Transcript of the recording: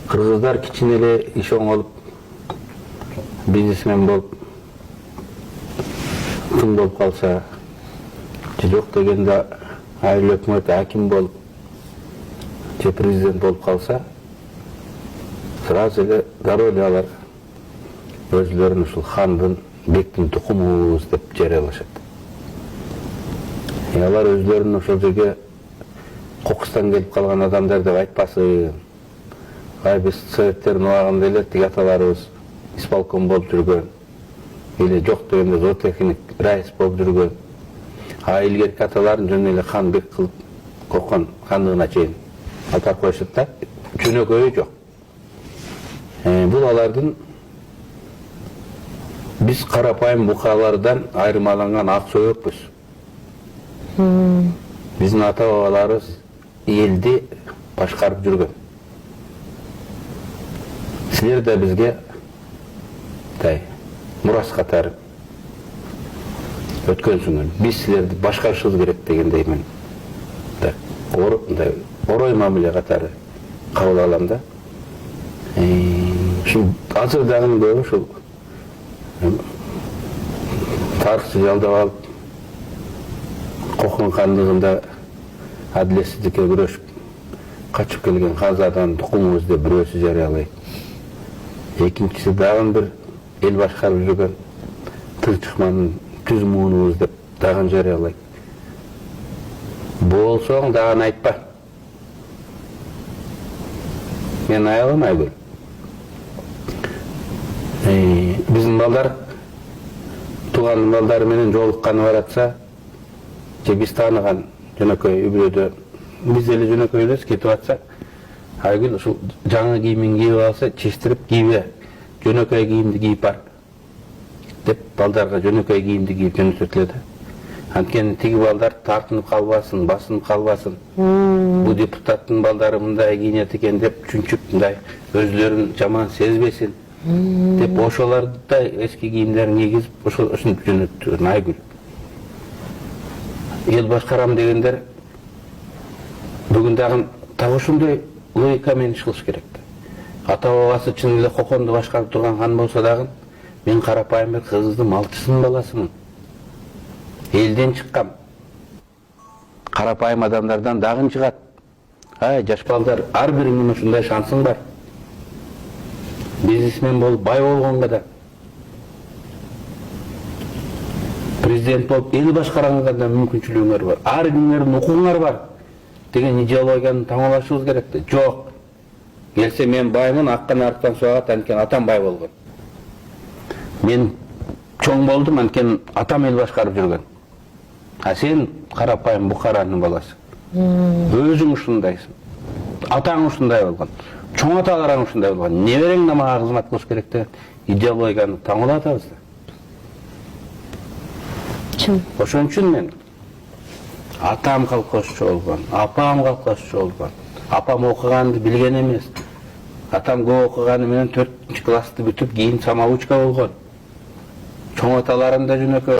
Кыргыздар кичине эле иш оңолуп, бизнесмен болуп, ким болуп калса, же жок дегенде айыл өкмөт аким болуп, же президент болуп калса, сразу эле дароо эле алар өзлөрүн ушул хандын, бектин тукумубуз деп жарыялашат. Алар өзлөрүн ошол жерге кокустан келип калган адамдар деп айтпасын. Биз советтердин убагында эле тиги аталарыбыз исполком болуп жүргөн, или жок дегенде зоотехник райыс болуп жүргөн. Илгерки аталарын жөн эле хан бек кылып койгон, хандыгына чейин атап коюшат да, жөнөкөйү жок. Бул алардын биз карапайым букалардан айырмаланган ак сөйөкпүз. Биздин ата бабаларыбыз элди башкарып жүргөн. Силер да бизге мурас катары өткөнсүңөр. Биз силерди башкарышыбыз керек дегендей мен орой мамиле катары кабыл алам да. Азыр дагы көп ушул тарыхчы жалдап алып, Кокон хандыгында адилетсиздикке күрөшүп, качып келген ханзаданын тукумубуз деп бирөөсү жарыялайт. Экинчиси дагы бир эл башкарып жүргөн Тынчыкмандын түз муунубуз деп дагы жарыялайт. Болсоң дагы айтпа. Мен аялым Айгүл. Биздин балдар тууган балдары менен жолукканы баратса, же биз тааныган жөнөкөй үй-бүлөдө биз эле жөнөкөй элес кетип атса, Айгүл ушул жаңы кийимин кийип алса, чечтирип кийбе, жөнөкөй кийимди кийип бар деп балдарга жөнөкөй кийимди кийип жөнөтөт эле да. Анткени тиги балдар тартынып калбасын, басынып калбасын. Бул депутаттын балдары мындай кийинет экен деп чүнчүп мындай өзлөрүн жаман сезбесин деп ошолорду да эски кийимдерин кийгизип ушинтип жөнөттү Айгүл. Ел башкарам дегендер бүгүн дагы так ошондой логика менен иш кылыш керек. Ата бабасы чын эле Коконду башкарып турган хан болсо дагы мен карапайым бир кыргыздын малчысынын баласымын. Элден чыккам. Карапайым адамдардан дагы чыгат. Жаш балдар, ар бириңин ушундай шансың бар. Бизнесмен болуп, бай болгонго да, президент болуп, эл башкарганга да мүмкүнчүлүгүңөр бар. Ар бириңердин укугуңар бар деген идеологияны таңалашыбыз керек да. Жок. Келсе мен баймын, аккан арктан су агат, анткени атам бай болгон. Мен чоң болдум, анткени атам эл башкарып жүргөн. Сен карапайым букаранын баласы. Өзүң ушундайсың. Атаң ушундай болгон. Чоң аталарың ушундай болгон. Неберең да мага кызмат кылыш керек деген идеологияны таңалатабыз да. Ошон үчүн мен атам колхозчу болгон, апам колхозчу болгон. Апам окуганды билген эмес. Атам көп окуганы менен 4-классты бүтүп, кийин самоучка болгон. Чоң аталарым да жөнөкөй